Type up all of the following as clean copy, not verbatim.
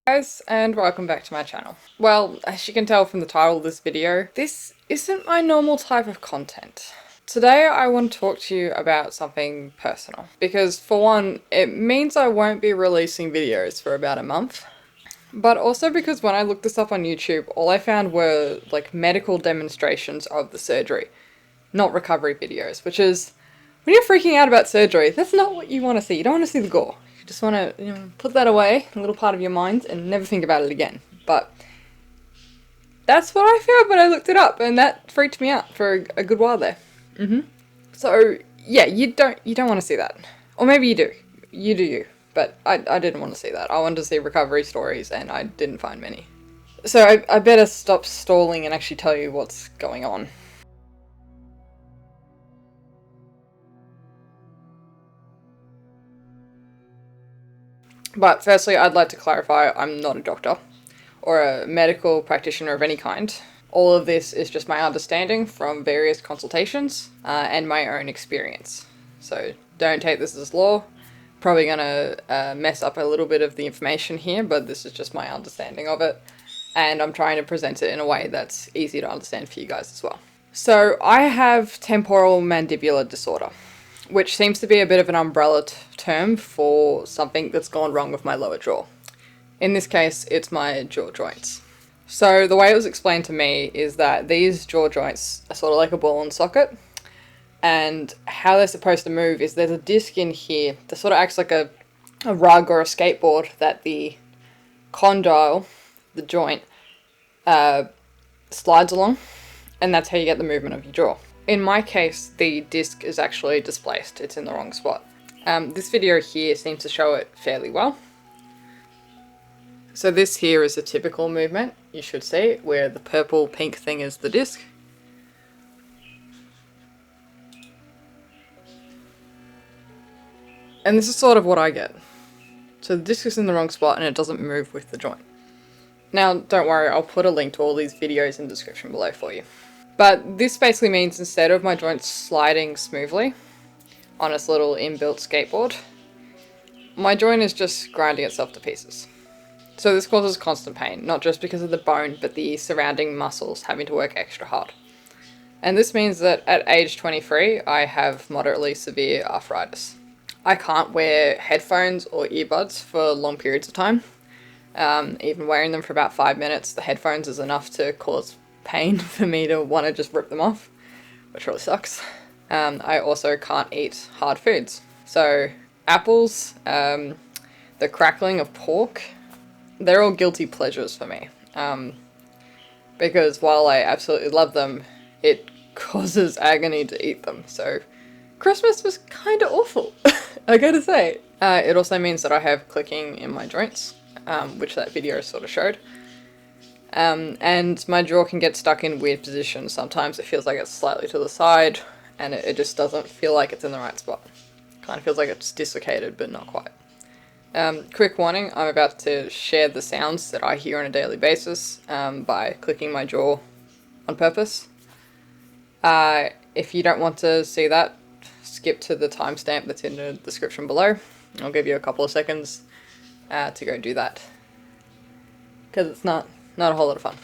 Guys, and welcome back to my channel. Well, as you can tell from the title of this video, this isn't my normal type of content. Today I want to talk to you about something personal, because for one, it means I won't be releasing videos for about a month, but also because when I looked this up on YouTube, all I found were like medical demonstrations of the surgery, not recovery videos, which is, when you're freaking out about surgery, that's not what you want to see. You don't want to see the gore. You just want to, put that away, a little part of your mind, and never think about it again. But that's what I found when I looked it up, and that freaked me out for a good while there. So yeah, you don't want to see that, or maybe you do. You do you. But I didn't want to see that. I wanted to see recovery stories, and I didn't find many. So I better stop stalling and actually tell you what's going on. But firstly, I'd like to clarify I'm not a doctor or a medical practitioner of any kind. All of this is just my understanding from various consultations and my own experience. So don't take this as law. Probably gonna mess up a little bit of the information here, but this is just my understanding of it. And I'm trying to present it in a way that's easy to understand for you guys as well. So I have temporal mandibular disorder, which seems to be a bit of an umbrella term for something that's gone wrong with my lower jaw. In this case, it's my jaw joints. So the way it was explained to me is that these jaw joints are sort of like a ball and socket, and how they're supposed to move is there's a disc in here that sort of acts like a rug or a skateboard that the condyle, the joint, slides along, and that's how you get the movement of your jaw. In my case, the disc is actually displaced. It's in the wrong spot. This video here seems to show it fairly well. So this here is a typical movement you should see, where the purple pink thing is the disc. And this is sort of what I get. So the disc is in the wrong spot and it doesn't move with the joint. Now, don't worry, I'll put a link to all these videos in the description below for you. But this basically means instead of my joints sliding smoothly on its little inbuilt skateboard, my joint is just grinding itself to pieces. So this causes constant pain, not just because of the bone, but the surrounding muscles having to work extra hard. And this means that at age 23, I have moderately severe arthritis. I can't wear headphones or earbuds for long periods of time. Even wearing them for about 5 minutes, the headphones is enough to cause pain for me to want to just rip them off, which really sucks. I also can't eat hard foods. So apples, the crackling of pork, they're all guilty pleasures for me. Because while I absolutely love them, it causes agony to eat them. So Christmas was kind of awful, I gotta say. It also means that I have clicking in my joints, which that video sort of showed. And my jaw can get stuck in weird positions. Sometimes it feels like it's slightly to the side, and it just doesn't feel like it's in the right spot. Kind of feels like it's dislocated, but not quite. Quick warning, I'm about to share the sounds that I hear on a daily basis by clicking my jaw on purpose. If you don't want to see that, skip to the timestamp that's in the description below. I'll give you a couple of seconds to go do that, because it's not a whole lot of fun.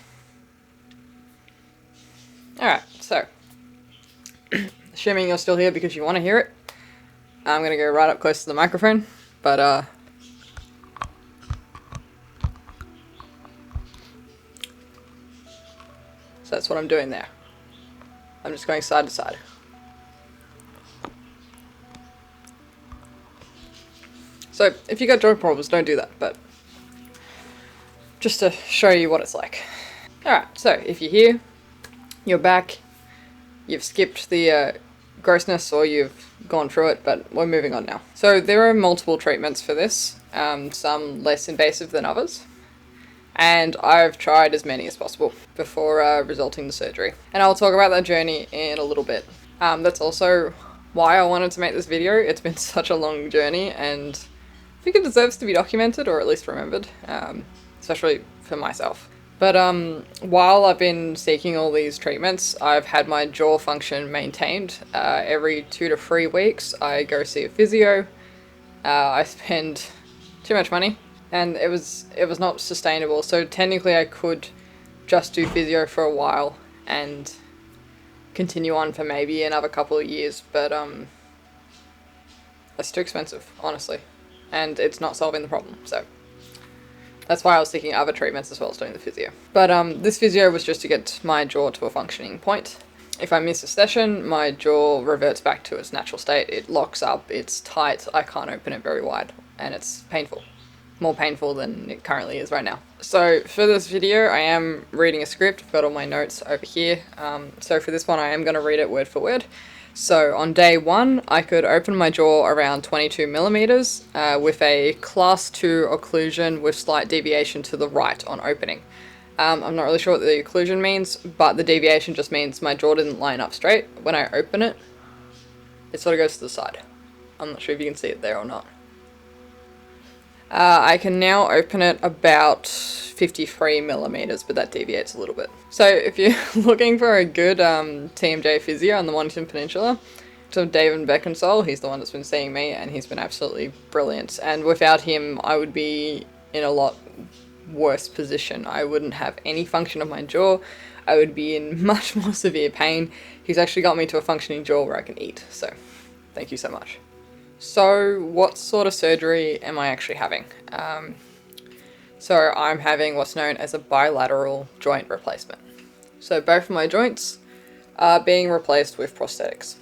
Alright, so, assuming you're still here because you want to hear it, I'm going to go right up close to the microphone, but so that's what I'm doing there. I'm just going side to side. So, if you got joint problems, don't do that, but just to show you what it's like. Alright, so if you're here, you're back, you've skipped the grossness or you've gone through it, but we're moving on now. So there are multiple treatments for this, some less invasive than others, and I've tried as many as possible before resulting in surgery. And I'll talk about that journey in a little bit. That's also why I wanted to make this video. It's been such a long journey, and I think it deserves to be documented, or at least remembered. Especially for myself. But while I've been seeking all these treatments, I've had my jaw function maintained. Every 2 to 3 weeks I go see a physio. I spend too much money and it was not sustainable. So technically I could just do physio for a while and continue on for maybe another couple of years, but it's too expensive, honestly, and it's not solving the problem. So that's why I was thinking other treatments as well as doing the physio. But this physio was just to get my jaw to a functioning point. If I miss a session, my jaw reverts back to its natural state. It locks up, it's tight, I can't open it very wide, and it's painful. More painful than it currently is right now. So for this video, I am reading a script. I've got all my notes over here. So for this one, I am going to read it word for word. So on day 1, I could open my jaw around 22 millimeters with a class 2 occlusion with slight deviation to the right on opening. I'm not really sure what the occlusion means, but the deviation just means my jaw didn't line up straight. When I open it, it sort of goes to the side. I'm not sure if you can see it there or not. I can now open it about 53 millimeters, but that deviates a little bit. So if you're looking for a good TMJ physio on the Mornington Peninsula, to David Beckinsale, he's the one that's been seeing me, and he's been absolutely brilliant. And without him, I would be in a lot worse position. I wouldn't have any function of my jaw. I would be in much more severe pain. He's actually got me to a functioning jaw where I can eat, so thank you so much. So what sort of surgery am I actually having? So I'm having what's known as a bilateral joint replacement. So both of my joints are being replaced with prosthetics.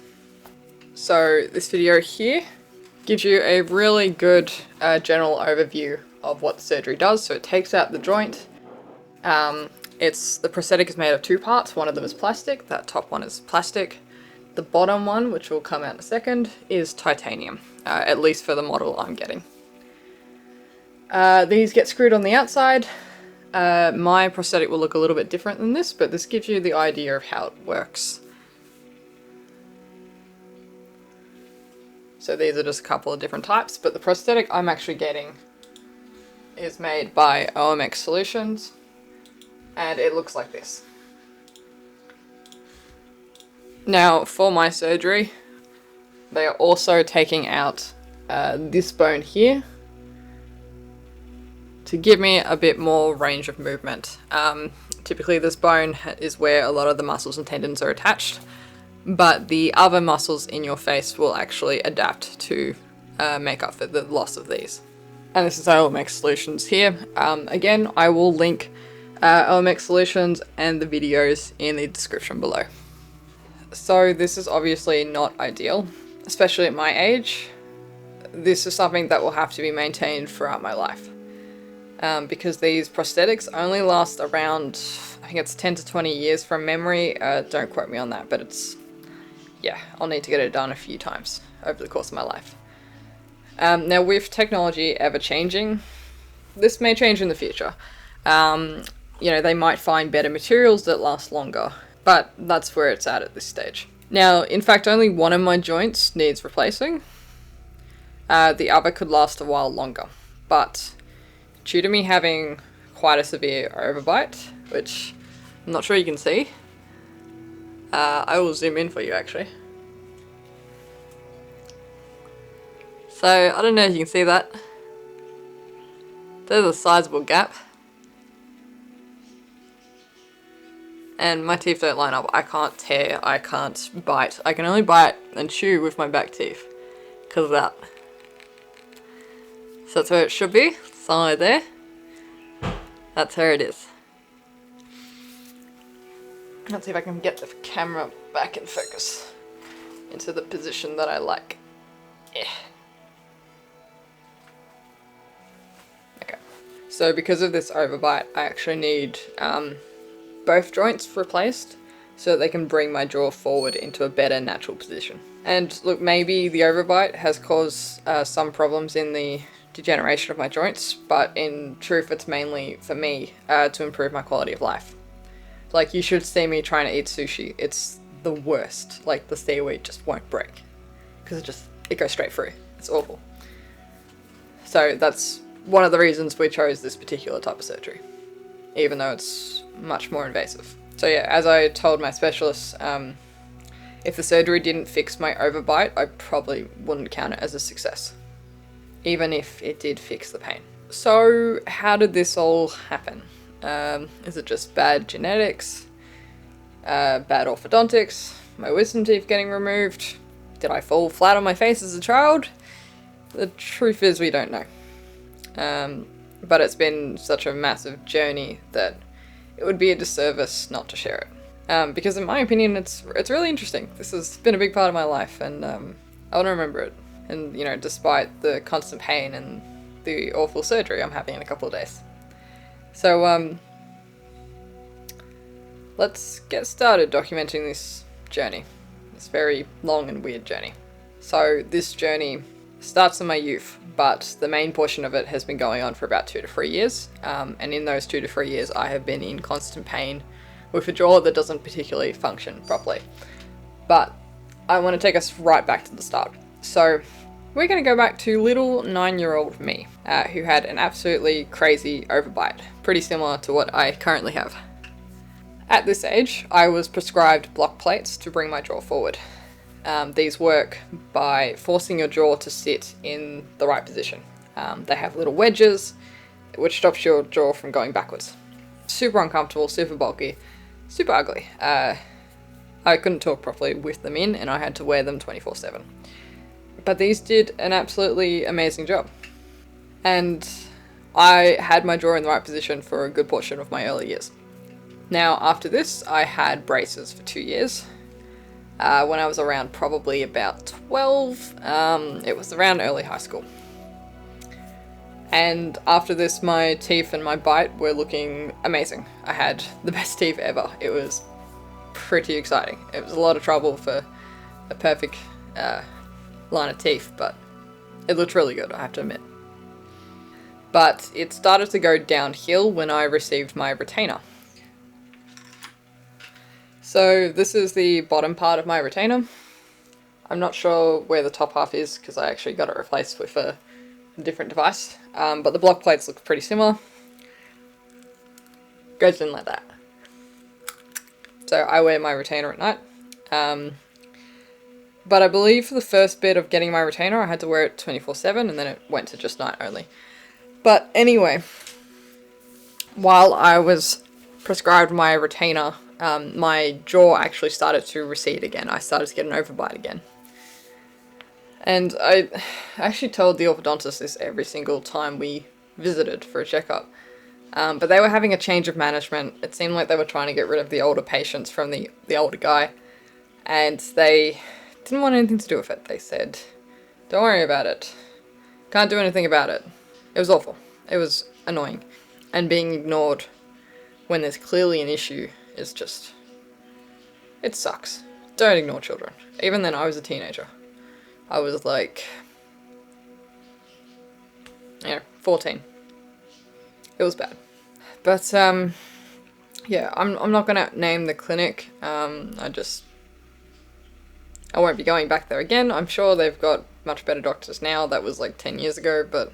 So this video here gives you a really good general overview of what the surgery does. So it takes out the joint. The prosthetic is made of 2 parts. One of them is plastic. That top one is plastic. The bottom one, which will come out in a second, is titanium, at least for the model I'm getting. These get screwed on the outside. My prosthetic will look a little bit different than this, but this gives you the idea of how it works. So these are just a couple of different types, but the prosthetic I'm actually getting is made by OMX Solutions, and it looks like this. Now, for my surgery, they are also taking out this bone here to give me a bit more range of movement. Typically this bone is where a lot of the muscles and tendons are attached, but the other muscles in your face will actually adapt to make up for the loss of these. And this is OMX Solutions here. Again, I will link OMX Solutions and the videos in the description below. So this is obviously not ideal, especially at my age. This is something that will have to be maintained throughout my life. Because these prosthetics only last around, I think it's 10 to 20 years from memory. Don't quote me on that, but yeah, I'll need to get it done a few times over the course of my life. Now with technology ever changing, this may change in the future. You know, they might find better materials that last longer, but that's where it's at this stage. Now, in fact, only one of my joints needs replacing. The other could last a while longer, but due to me having quite a severe overbite, which I'm not sure you can see, I will zoom in for you actually. So, I don't know if you can see that. There's a sizable gap. And my teeth don't line up. I can't tear, I can't bite. I can only bite and chew with my back teeth because of that. So that's where it should be, somewhere there. That's where it is. Let's see if I can get the camera back in focus into the position that I like. Yeah. Okay. So because of this overbite, I actually need both joints replaced so that they can bring my jaw forward into a better natural position. And look, maybe the overbite has caused some problems in the degeneration of my joints, but in truth it's mainly for me to improve my quality of life. Like, you should see me trying to eat sushi. It's the worst. Like, the seaweed just won't break because it goes straight through. It's awful. So that's one of the reasons we chose this particular type of surgery, even though it's much more invasive. So yeah, as I told my specialist, if the surgery didn't fix my overbite, I probably wouldn't count it as a success, even if it did fix the pain. So how did this all happen? Is it just bad genetics? Bad orthodontics? My wisdom teeth getting removed? Did I fall flat on my face as a child? The truth is we don't know. But it's been such a massive journey that it would be a disservice not to share it. Because in my opinion, it's really interesting. This has been a big part of my life, and I want to remember it. And, you know, despite the constant pain and the awful surgery I'm having in a couple of days. So, let's get started documenting this journey. This very long and weird journey. So, this journey starts in my youth, but the main portion of it has been going on for about 2 to 3 years. And in those 2 to 3 years, I have been in constant pain with a jaw that doesn't particularly function properly. But I want to take us right back to the start. So, we're going to go back to little 9-year-old me, who had an absolutely crazy overbite, pretty similar to what I currently have. At this age, I was prescribed block plates to bring my jaw forward. These work by forcing your jaw to sit in the right position. They have little wedges, which stops your jaw from going backwards. Super uncomfortable, super bulky, super ugly. I couldn't talk properly with them in, and I had to wear them 24/7. But these did an absolutely amazing job. And I had my jaw in the right position for a good portion of my early years. Now, after this, I had braces for 2 years. When I was around probably about 12, it was around early high school. And after this, my teeth and my bite were looking amazing. I had the best teeth ever. It was pretty exciting. It was a lot of trouble for a perfect line of teeth, but it looked really good, I have to admit. But it started to go downhill when I received my retainer. So this is the bottom part of my retainer. I'm not sure where the top half is because I actually got it replaced with a different device, but the block plates look pretty similar. Goes in like that. So I wear my retainer at night. But I believe for the first bit of getting my retainer, I had to wear it 24/7, and then it went to just night only. But anyway, while I was prescribed my retainer, my jaw actually started to recede again. I started to get an overbite again. And I actually told the orthodontist this every single time we visited for a checkup. But they were having a change of management. It seemed like they were trying to get rid of the older patients from the older guy. And they didn't want anything to do with it. They said, don't worry about it. Can't do anything about it. It was awful. It was annoying. And being ignored when there's clearly an issue is just... it sucks. Don't ignore children. Even then, I was a teenager. I was like... 14. It was bad. But, yeah, I'm not gonna name the clinic. I won't be going back there again. I'm sure they've got much better doctors now. That was like 10 years ago, but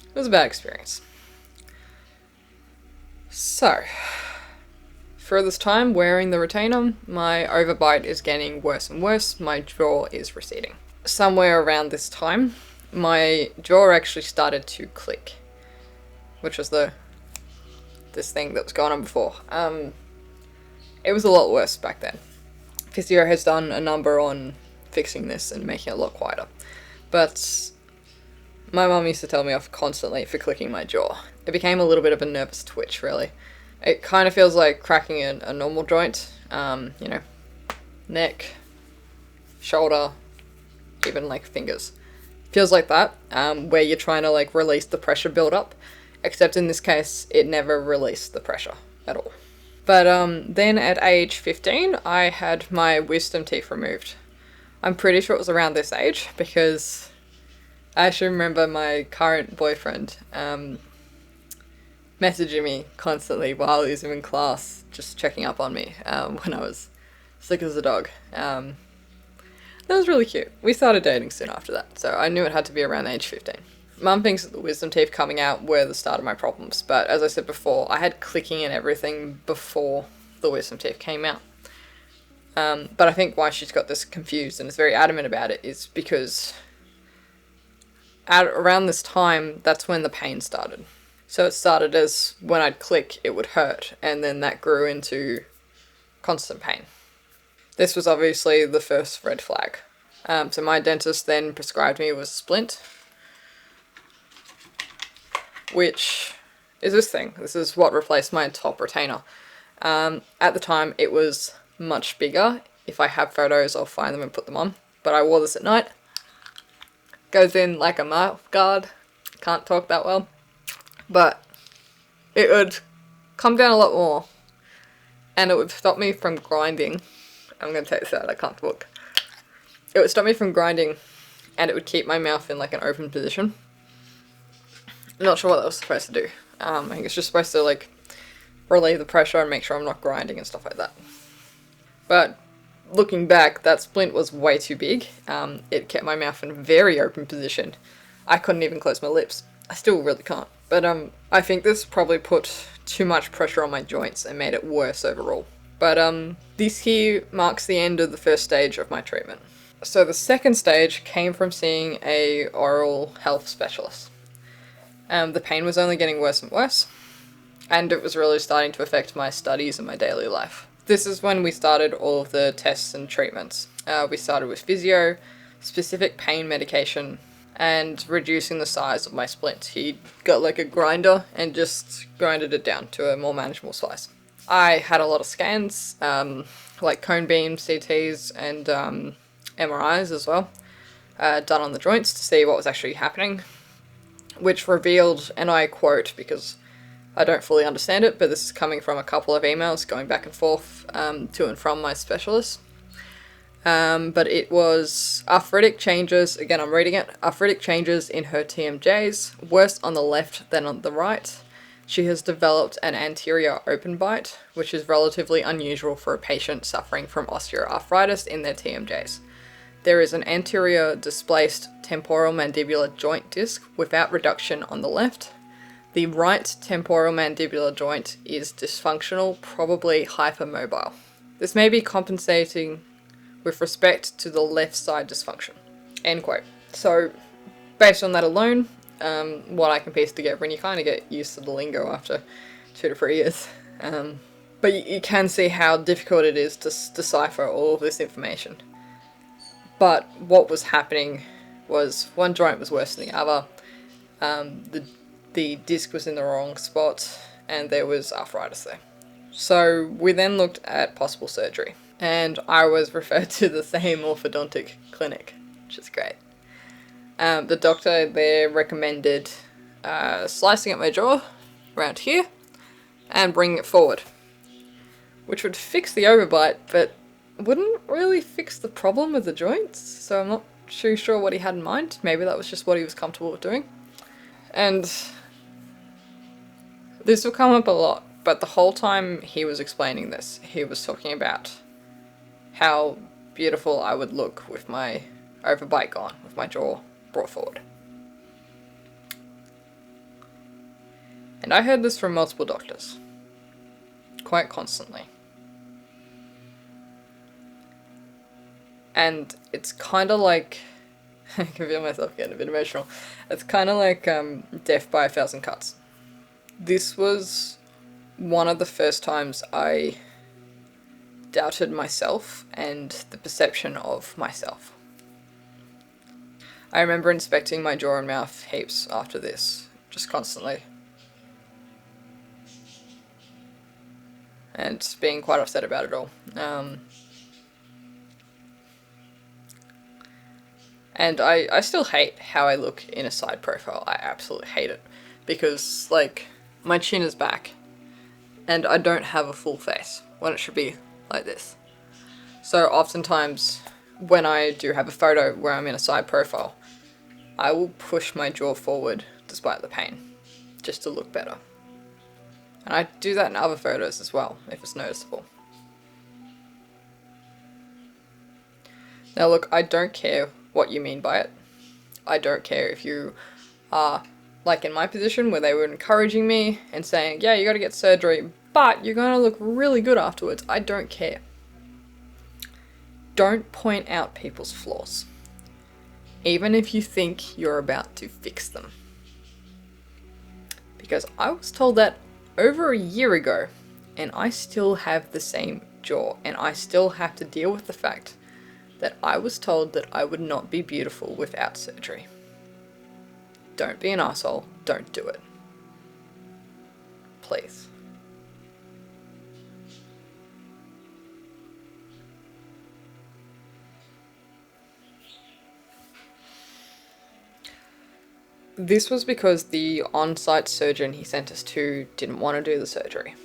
it was a bad experience. So, through this time wearing the retainer, my overbite is getting worse and worse. My jaw is receding. Somewhere around this time, my jaw actually started to click, which was this thing that was going on before. It was a lot worse back then. Physio has done a number on fixing this and making it a lot quieter. But my mum used to tell me off constantly for clicking my jaw. It became a little bit of a nervous twitch, really. It kind of feels like cracking a normal joint, neck, shoulder, even like fingers. Feels like that, where you're trying to like release the pressure build-up, except in this case, it never released the pressure at all. But then at age 15, I had my wisdom teeth removed. I'm pretty sure it was around this age because I actually remember my current boyfriend messaging me constantly while he was in class, just checking up on me when I was sick as a dog. That was really cute. We started dating soon after that, so I knew it had to be around age 15. Mum thinks that the wisdom teeth coming out were the start of my problems, but as I said before, I had clicking and everything before the wisdom teeth came out. But I think why she's got this confused and is very adamant about it is because at around this time, that's when the pain started. So it started as when I'd click, it would hurt, and then that grew into constant pain. This was obviously the first red flag. So my dentist then prescribed me with splint, which is this thing. This is what replaced my top retainer. At the time, it was much bigger. If I have photos, I'll find them and put them on. But I wore this at night. Goes in like a mouth guard. Can't talk that well. But it would come down a lot more. And it would stop me from grinding. I'm going to take this out, I can't talk. It would stop me from grinding, and it would keep my mouth in like an open position. I'm not sure what that was supposed to do. I think it's just supposed to like relieve the pressure and make sure I'm not grinding and stuff like that. But looking back, that splint was way too big. It kept my mouth in a very open position. I couldn't even close my lips. I still really can't. But I think this probably put too much pressure on my joints and made it worse overall. But this here marks the end of the first stage of my treatment. So the second stage came from seeing a oral health specialist. The pain was only getting worse and worse, and it was really starting to affect my studies and my daily life. This is when we started all of the tests and treatments. We started with physio, specific pain medication, and reducing the size of my splint. He got like a grinder and just grinded it down to a more manageable size. I had a lot of scans, like cone beam CTs and MRIs as well, done on the joints to see what was actually happening, which revealed, and I quote because I don't fully understand it, but this is coming from a couple of emails going back and forth to and from my specialist. But it was arthritic changes, again I'm reading it, arthritic changes in her TMJs, worse on the left than on the right. She has developed an anterior open bite, which is relatively unusual for a patient suffering from osteoarthritis in their TMJs. There is an anterior displaced temporal mandibular joint disc without reduction on the left. The right temporal mandibular joint is dysfunctional, probably hypermobile. This may be compensating with respect to the left side dysfunction. End quote. So, based on that alone, what I can piece together, and you kind of get used to the lingo after 2 to 3 years. But you can see how difficult it is to decipher all of this information. But what was happening was one joint was worse than the other, the disc was in the wrong spot, and there was arthritis there. So we then looked at possible surgery, and I was referred to the same orthodontic clinic, which is great. The doctor there recommended slicing up my jaw around here and bringing it forward, which would fix the overbite, but wouldn't really fix the problem with the joints, so I'm not too sure what he had in mind. Maybe that was just what he was comfortable with doing. And this will come up a lot, but the whole time he was explaining this, he was talking about how beautiful I would look with my overbite gone, with my jaw brought forward. And I heard this from multiple doctors, quite constantly. And it's kind of like, I can feel myself getting a bit emotional, it's kind of like death by 1,000 cuts. This was one of the first times I doubted myself and the perception of myself. I remember inspecting my jaw and mouth heaps after this, just constantly. And being quite upset about it all. And I still hate how I look in a side profile. I absolutely hate it. Because, like, my chin is back. And I don't have a full face when it should be like this. So oftentimes, when I do have a photo where I'm in a side profile, I will push my jaw forward despite the pain, just to look better. And I do that in other photos as well, if it's noticeable. Now look, I don't care what you mean by it. I don't care if you are like in my position where they were encouraging me and saying, yeah, you gotta get surgery, but you're gonna look really good afterwards. I don't care. Don't point out people's flaws. even if you think you're about to fix them. Because I was told that over a year ago, and I still have the same jaw, and I still have to deal with the fact that I was told that I would not be beautiful without surgery. Don't be an asshole. Don't do it. Please. This was because the on-site surgeon he sent us to didn't want to do the surgery.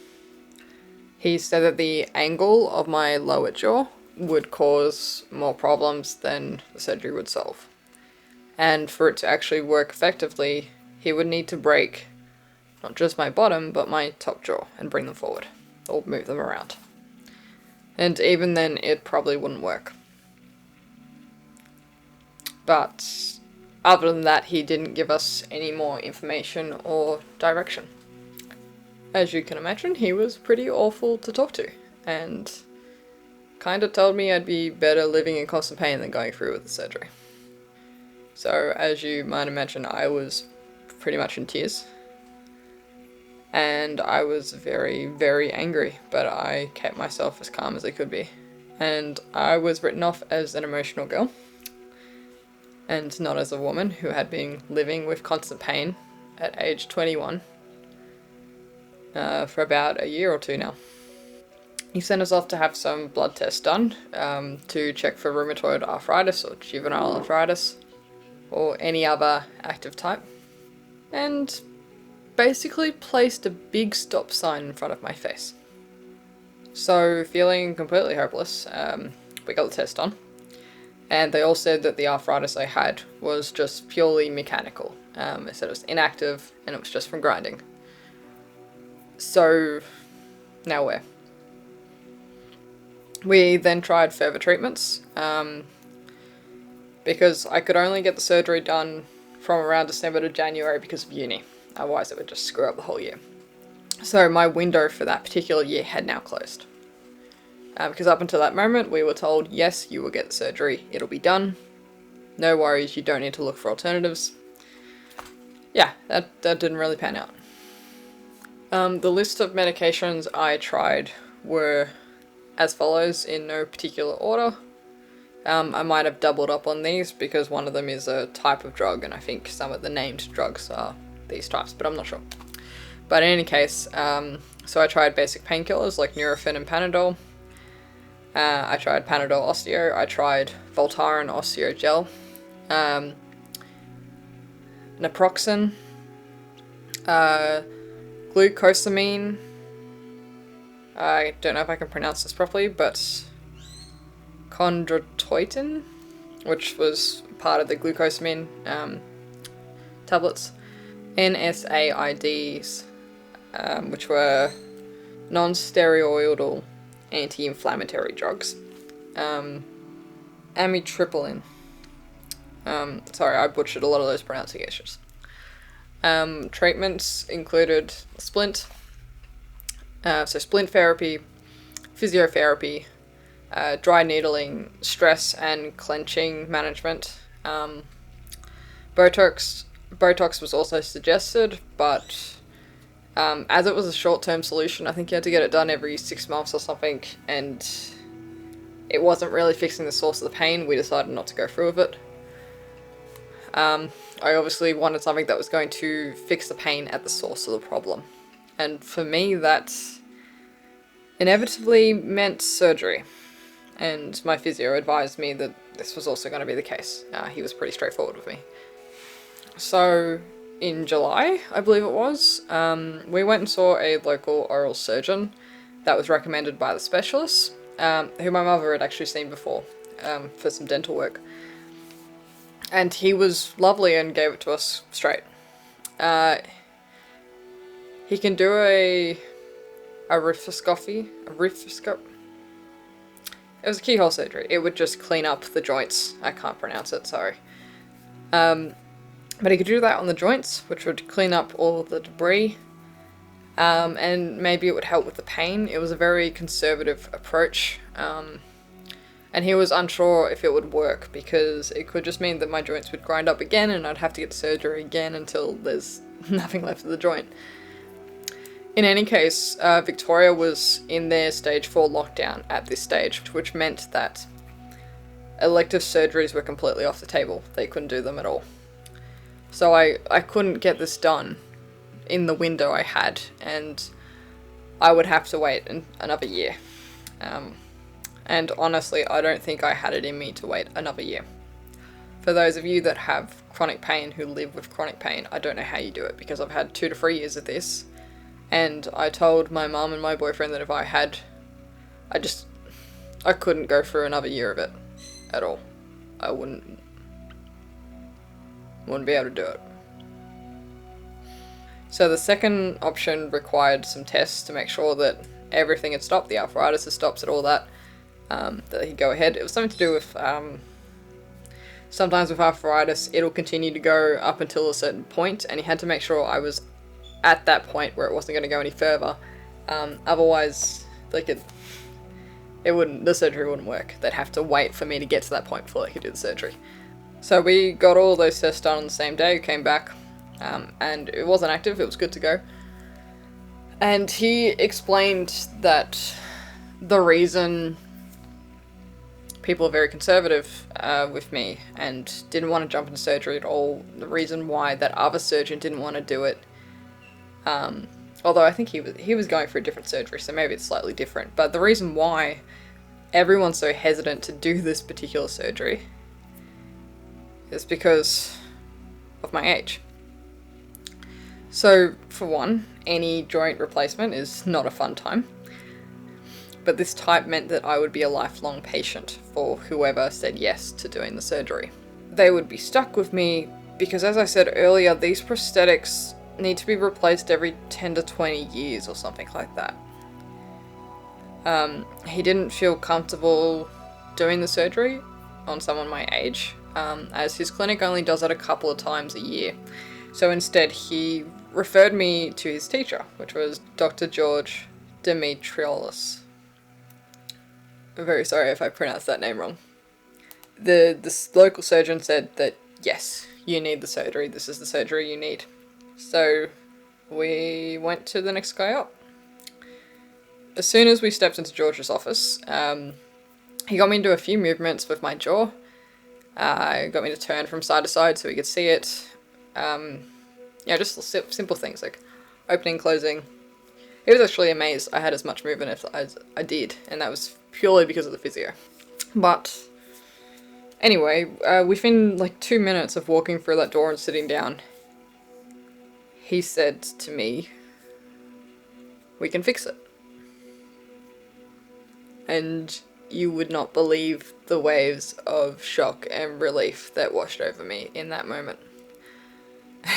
He said that the angle of my lower jaw would cause more problems than the surgery would solve. And for it to actually work effectively, he would need to break not just my bottom, but my top jaw and bring them forward, or move them around. And even then, it probably wouldn't work. But other than that, he didn't give us any more information or direction. As you can imagine, he was pretty awful to talk to, and kind of told me I'd be better living in constant pain than going through with the surgery. So, as you might imagine, I was pretty much in tears. And I was very, very angry, but I kept myself as calm as I could be. And I was written off as an emotional girl, and not as a woman who had been living with constant pain at age 21 for about a year or two now. He sent us off to have some blood tests done to check for rheumatoid arthritis or juvenile arthritis or any other active type, and basically placed a big stop sign in front of my face. So, feeling completely hopeless, we got the test done, and they all said that the arthritis I had was just purely mechanical. They said it was inactive and it was just from grinding. So, now where? We then tried further treatments, because I could only get the surgery done from around December to January because of uni. Otherwise it would just screw up the whole year. So my window for that particular year had now closed. Because up until that moment we were told, yes, you will get the surgery, it'll be done. No worries, you don't need to look for alternatives. Yeah, that didn't really pan out. The list of medications I tried were as follows in no particular order. I might have doubled up on these because one of them is a type of drug, and I think some of the named drugs are these types, but I'm not sure. But in any case, so I tried basic painkillers like Nurofen and Panadol. I tried Panadol Osteo. I tried Voltaren Osteo Gel. Naproxen. Glucosamine. I don't know if I can pronounce this properly, but chondroitin, which was part of the glucosamine tablets, NSAIDs, which were non-steroidal anti-inflammatory drugs, amitriptyline. Sorry, I butchered a lot of those pronunciations. Treatments included splint, so splint therapy, physiotherapy, dry needling, stress and clenching management. Botox was also suggested, but as it was a short-term solution, I think you had to get it done every 6 months or something, and it wasn't really fixing the source of the pain. We decided not to go through with it. I obviously wanted something that was going to fix the pain at the source of the problem. And for me, that inevitably meant surgery. And my physio advised me that this was also going to be the case. He was pretty straightforward with me. So, in July, I believe it was, we went and saw a local oral surgeon that was recommended by the specialist, who my mother had actually seen before, for some dental work. And he was lovely and gave it to us straight. He can do a arthroscopy. It was a keyhole surgery. It would just clean up the joints. I can't pronounce it, sorry. But he could do that on the joints, which would clean up all of the debris. And maybe it would help with the pain. It was a very conservative approach. And he was unsure if it would work because it could just mean that my joints would grind up again and I'd have to get surgery again until there's nothing left of the joint. In any case, Victoria was in their stage 4 lockdown at this stage, which meant that elective surgeries were completely off the table. They couldn't do them at all. So I couldn't get this done in the window I had, and I would have to wait another year. And honestly, I don't think I had it in me to wait another year. For those of you that have chronic pain, who live with chronic pain, I don't know how you do it, because I've had 2 to 3 years of this. And I told my mum and my boyfriend that if I had, I couldn't go through another year of it at all. I wouldn't be able to do it. So the second option required some tests to make sure that everything had stopped, the arthritis had stopped, and all that, that he'd go ahead. It was something to do with, sometimes with arthritis, it'll continue to go up until a certain point, and he had to make sure I was at that point where it wasn't going to go any further. Otherwise, like the surgery wouldn't work. They'd have to wait for me to get to that point before they could do the surgery. So we got all those tests done on the same day, came back, and it wasn't active, it was good to go. And he explained that the reason people are very conservative with me and didn't want to jump into surgery at all, the reason why that other surgeon didn't want to do it, although I think he was going for a different surgery, so maybe it's slightly different, but the reason why everyone's so hesitant to do this particular surgery is because of my age. So, for one, any joint replacement is not a fun time, but this type meant that I would be a lifelong patient for whoever said yes to doing the surgery. They would be stuck with me because, as I said earlier, these prosthetics need to be replaced every 10 to 20 years or something like that. He didn't feel comfortable doing the surgery on someone my age, as his clinic only does it a couple of times a year. So instead he referred me to his teacher, which was Dr. George Dimitrioulis. I'm very sorry if I pronounced that name wrong. The local surgeon said that, yes, you need the surgery, this is the surgery you need. So we went to the next guy up. As soon as we stepped into George's office, he got me to do a few movements with my jaw. Got me to turn from side to side so he could see it. Just simple things like opening, closing. He was actually amazed I had as much movement as I did, and that was purely because of the physio. But anyway, within like 2 minutes of walking through that door and sitting down, he said to me, "We can fix it." And you would not believe the waves of shock and relief that washed over me in that moment.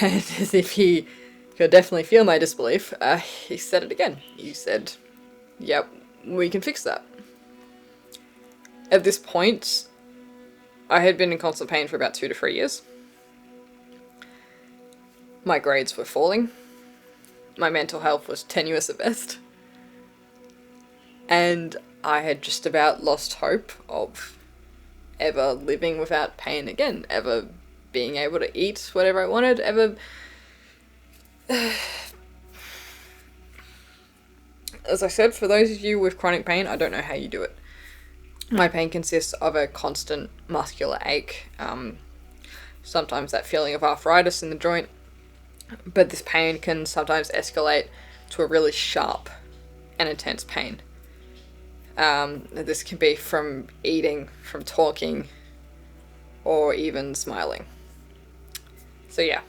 And as if he could definitely feel my disbelief, he said it again. He said, "Yep, we can fix that." At this point, I had been in constant pain for about 2 to 3 years. My grades were falling. My mental health was tenuous at best. And I had just about lost hope of ever living without pain again, ever being able to eat whatever I wanted, ever... As I said, for those of you with chronic pain, I don't know how you do it. My pain consists of a constant muscular ache, sometimes that feeling of arthritis in the joint, but this pain can sometimes escalate to a really sharp and intense pain. This can be from eating, from talking, or even smiling. So yeah,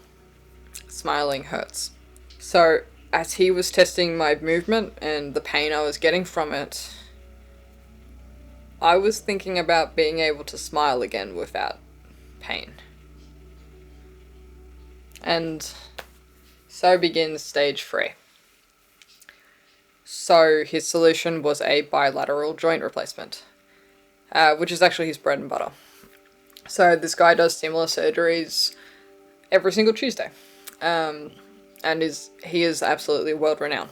smiling hurts. So as he was testing my movement and the pain I was getting from it, I was thinking about being able to smile again without pain. And so begins stage 3. So his solution was a bilateral joint replacement, which is actually his bread and butter. So this guy does similar surgeries every single Tuesday, and he is absolutely world renowned.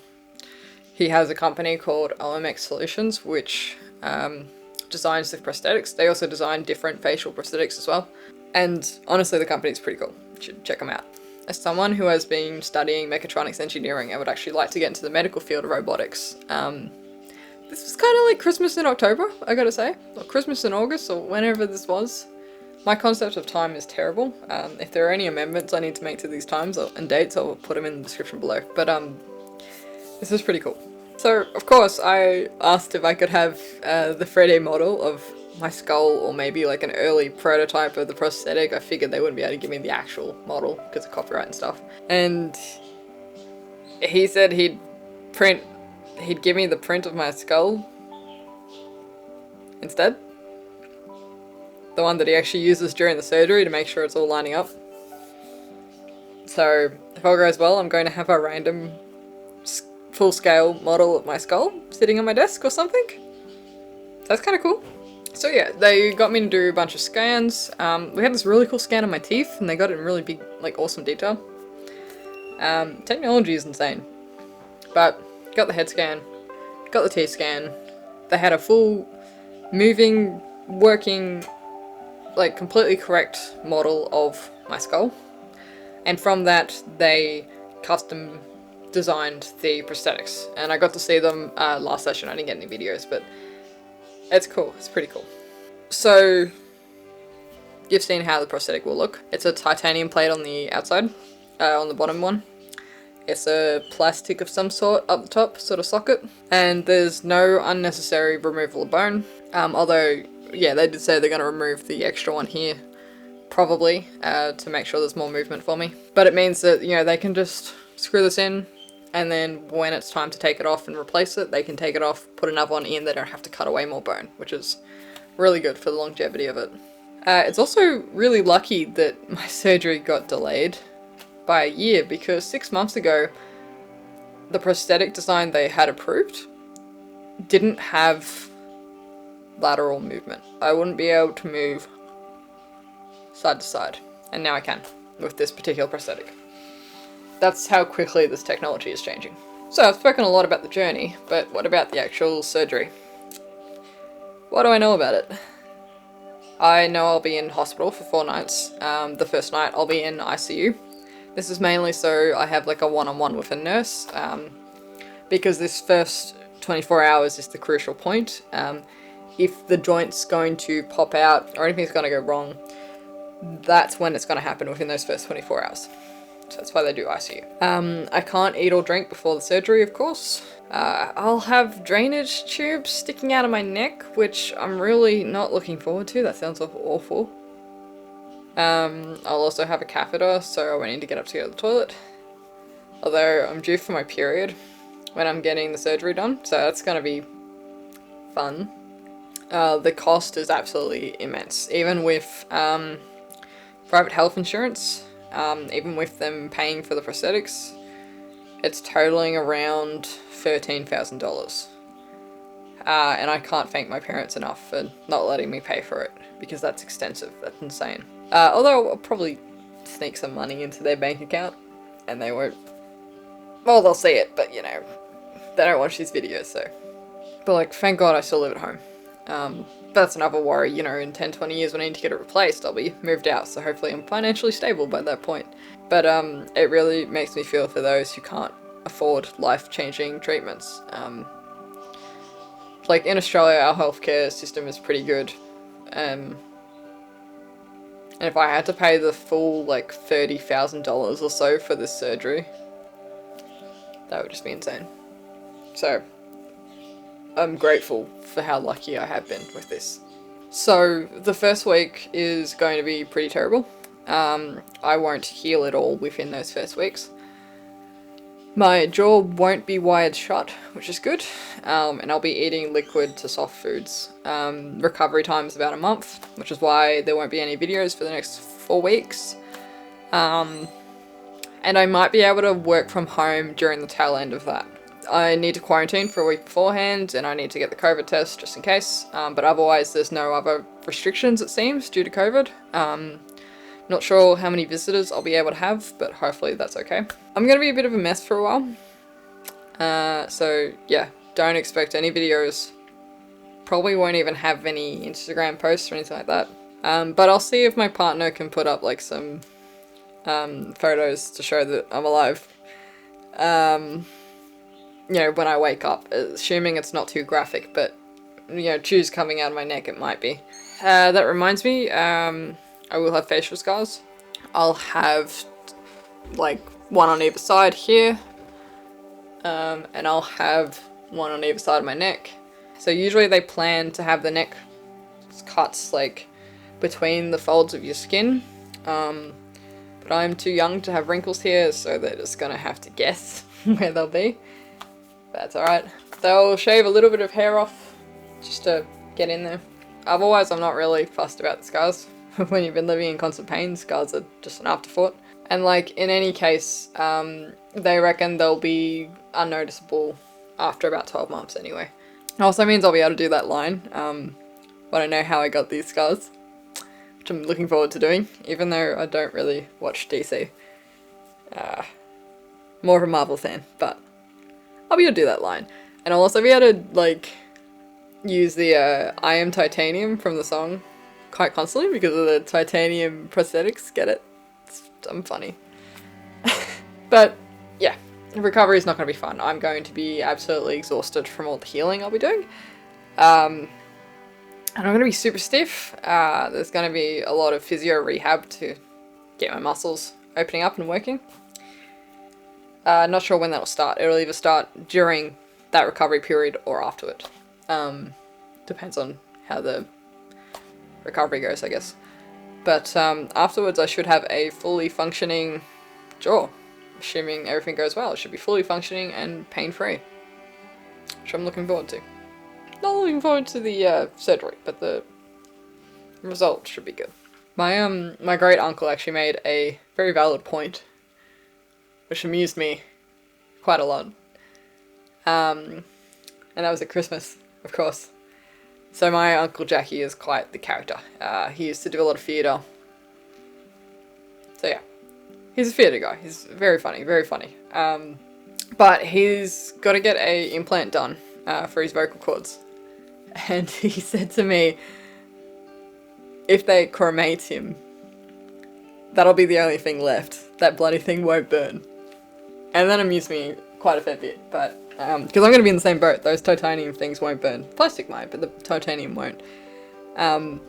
He has a company called OMX Solutions, which designs the prosthetics. They also design different facial prosthetics as well. And honestly, the company's pretty cool. You should check them out. As someone who has been studying mechatronics engineering, I would actually like to get into the medical field of robotics. This was kind of like Christmas in October, I gotta say. Or Christmas in August, or whenever this was. My concept of time is terrible. If there are any amendments I need to make to these times and dates, I'll put them in the description below. But this is pretty cool. So, of course, I asked if I could have the 3D model of my skull, or maybe like an early prototype of the prosthetic. I figured they wouldn't be able to give me the actual model because of copyright and stuff. And he said he'd give me the print of my skull instead. The one that he actually uses during the surgery to make sure it's all lining up. So, if all goes well, I'm going to have a random full-scale model of my skull sitting on my desk or something. That's kind of cool. So yeah, they got me to do a bunch of scans. We had this really cool scan of my teeth, and they got it in really big, like, awesome detail. Technology is insane. But, got the head scan, got the teeth scan. They had a full, moving, working, like, completely correct model of my skull. And from that, they custom designed the prosthetics. And I got to see them last session. I didn't get any videos, but it's cool. It's pretty cool. So, you've seen how the prosthetic will look. It's a titanium plate on the outside, on the bottom one. It's a plastic of some sort up the top, sort of socket. And there's no unnecessary removal of bone. Although, yeah, they did say they're going to remove the extra one here, probably, to make sure there's more movement for me. But it means that, you know, they can just screw this in, and then when it's time to take it off and replace it, they can take it off, put another one in, they don't have to cut away more bone, which is really good for the longevity of it. It's also really lucky that my surgery got delayed by a year, because 6 months ago, the prosthetic design they had approved didn't have lateral movement. I wouldn't be able to move side to side, and now I can with this particular prosthetic. That's how quickly this technology is changing. So I've spoken a lot about the journey, but what about the actual surgery? What do I know about it? I know I'll be in hospital for 4 nights. The first night I'll be in ICU. This is mainly so I have like a one-on-one with a nurse, because this first 24 hours is the crucial point. If the joint's going to pop out or anything's going to go wrong, that's when it's going to happen, within those first 24 hours. So that's why they do ICU. I can't eat or drink before the surgery, of course. I'll have drainage tubes sticking out of my neck, which I'm really not looking forward to. That sounds awful. I'll also have a catheter, so I won't need to get up to go to the toilet. Although I'm due for my period when I'm getting the surgery done, so that's going to be fun. The cost is absolutely immense, even with private health insurance. Even with them paying for the prosthetics, it's totaling around $13,000. And I can't thank my parents enough for not letting me pay for it, because that's extensive, that's insane. Although I'll probably sneak some money into their bank account, and they won't, well, they'll see it, but you know, they don't watch these videos, so. But like, thank God I still live at home. That's another worry, you know, in 10-20 years when I need to get it replaced, I'll be moved out, so hopefully I'm financially stable by that point. But it really makes me feel for those who can't afford life-changing treatments. Like in Australia, our healthcare system is pretty good. And if I had to pay the full, like, $30,000 or so for this surgery, that would just be insane. So, I'm grateful for how lucky I have been with this. So, the first week is going to be pretty terrible. I won't heal at all within those first weeks. My jaw won't be wired shut, which is good, and I'll be eating liquid to soft foods. Recovery time is about a month, which is why there won't be any videos for the next 4 weeks. And I might be able to work from home during the tail end of that. I need to quarantine for a week beforehand, and I need to get the COVID test just in case, but otherwise there's no other restrictions, it seems, due to COVID. Not sure how many visitors I'll be able to have, but hopefully that's okay. I'm going to be a bit of a mess for a while, so yeah, don't expect any videos probably won't even have any Instagram posts or anything like that. But I'll see if my partner can put up like some photos to show that I'm alive. You know, when I wake up, assuming it's not too graphic, but you know, chews coming out of my neck, it might be. That reminds me, I will have facial scars. I'll have like one on either side here, and I'll have one on either side of my neck. So usually they plan to have the neck cuts like between the folds of your skin, but I'm too young to have wrinkles here, so they're just gonna have to guess where they'll be. That's alright. They'll shave a little bit of hair off just to get in there. Otherwise, I'm not really fussed about the scars. When you've been living in constant pain, scars are just an afterthought. And like, in any case, they reckon they'll be unnoticeable after about 12 months anyway. It also means I'll be able to do that line, when I know how I got these scars, which I'm looking forward to doing, even though I don't really watch DC. More of a Marvel fan, but I'll be able to do that line. And I'll also be able to, like, use the I Am Titanium from the song quite constantly because of the titanium prosthetics, get it? I'm funny. But, yeah, recovery is not going to be fun. I'm going to be absolutely exhausted from all the healing I'll be doing. And I'm going to be super stiff. There's going to be a lot of physio rehab to get my muscles opening up and working. Not sure when that'll start. It'll either start during that recovery period or afterward. Depends on how the recovery goes, I guess. But afterwards I should have a fully functioning jaw. Assuming everything goes well, it should be fully functioning and pain-free. Which I'm looking forward to. Not looking forward to the surgery, but the result should be good. My great uncle actually made a very valid point, which amused me quite a lot. And that was at Christmas, of course. So my Uncle Jackie is quite the character. He used to do a lot of theatre. So yeah, he's a theatre guy. He's very funny, very funny. But he's got to get a implant done for his vocal cords. And he said to me, if they cremate him, that'll be the only thing left. That bloody thing won't burn. And that amused me quite a fair bit, but because I'm going to be in the same boat. Those titanium things won't burn. Plastic might, but the titanium won't. And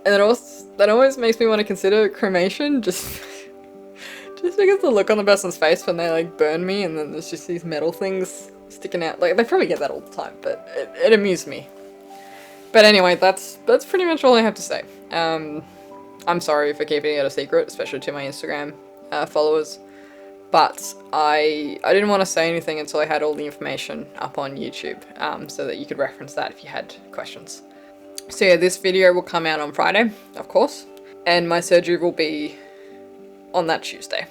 that always makes me want to consider cremation, just because the look on the person's face when they like burn me, and then there's just these metal things sticking out. Like, they probably get that all the time, but it amused me. But anyway, that's pretty much all I have to say. I'm sorry for keeping it a secret, especially to my Instagram followers. But I didn't want to say anything until I had all the information up on YouTube, so that you could reference that if you had questions. So yeah, this video will come out on Friday, of course, and my surgery will be on that Tuesday.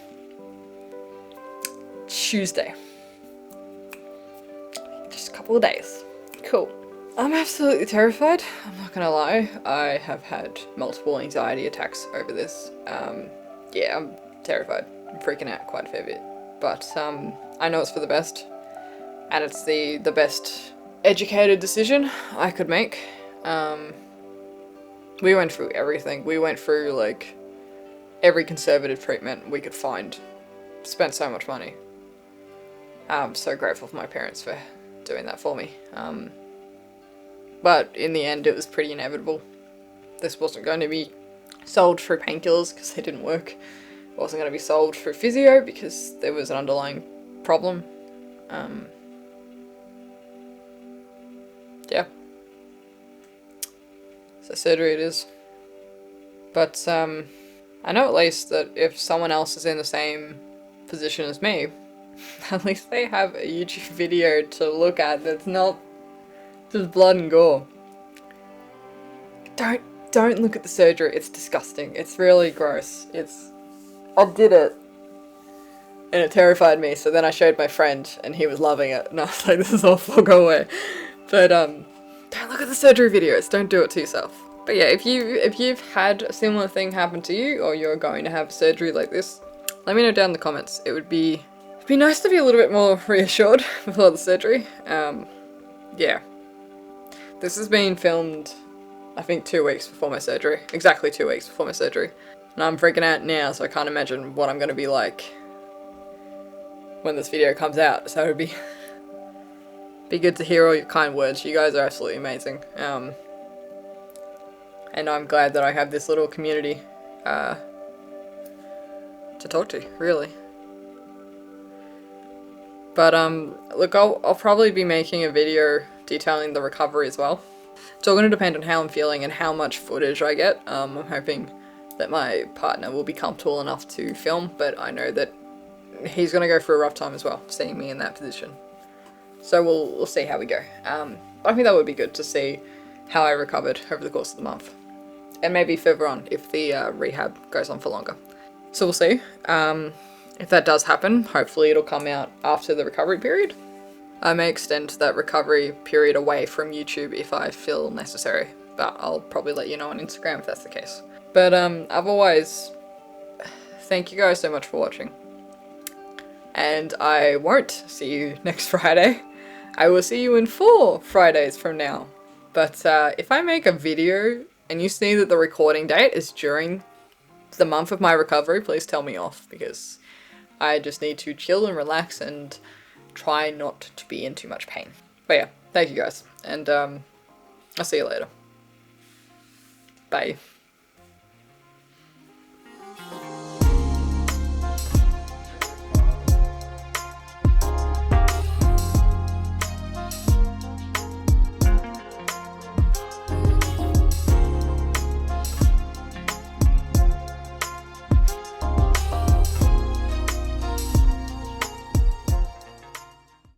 Just a couple of days. Cool. I'm absolutely terrified, I'm not gonna lie. I have had multiple anxiety attacks over this. Yeah, I'm terrified. I'm freaking out quite a fair bit, but I know it's for the best, and it's the best educated decision I could make. We went through everything. We went through like every conservative treatment we could find. Spent so much money. I'm so grateful for my parents for doing that for me. But in the end it was pretty inevitable. This wasn't going to be sold through painkillers because they didn't work. It wasn't going to be solved through physio because there was an underlying problem. Yeah. So surgery it is. But I know at least that if someone else is in the same position as me, at least they have a YouTube video to look at that's not just blood and gore. Don't look at the surgery, it's disgusting. It's really gross. I did it, and it terrified me, so then I showed my friend, and he was loving it, and I was like, this is awful, go away. But, don't look at the surgery videos, don't do it to yourself. But yeah, if you've had a similar thing happen to you, or you're going to have surgery like this, let me know down in the comments. It'd be nice to be a little bit more reassured before the surgery. Yeah. This has been filmed, I think 2 weeks before my surgery. Exactly 2 weeks before my surgery. And I'm freaking out now, so I can't imagine what I'm going to be like when this video comes out. So it would be good to hear all your kind words. You guys are absolutely amazing. And I'm glad that I have this little community to talk to, really. But look, I'll probably be making a video detailing the recovery as well. It's all going to depend on how I'm feeling and how much footage I get. I'm hoping that my partner will be comfortable enough to film, but I know that he's going to go through a rough time as well, seeing me in that position. So we'll see how we go. I think that would be good to see how I recovered over the course of the month. And maybe further on if the rehab goes on for longer. So we'll see. If that does happen, hopefully it'll come out after the recovery period. I may extend that recovery period away from YouTube if I feel necessary, but I'll probably let you know on Instagram if that's the case. But otherwise, thank you guys so much for watching. And I won't see you next Friday. I will see you in 4 Fridays from now. But if I make a video and you see that the recording date is during the month of my recovery, please tell me off, because I just need to chill and relax and try not to be in too much pain. But yeah, thank you guys, and I'll see you later. Bye.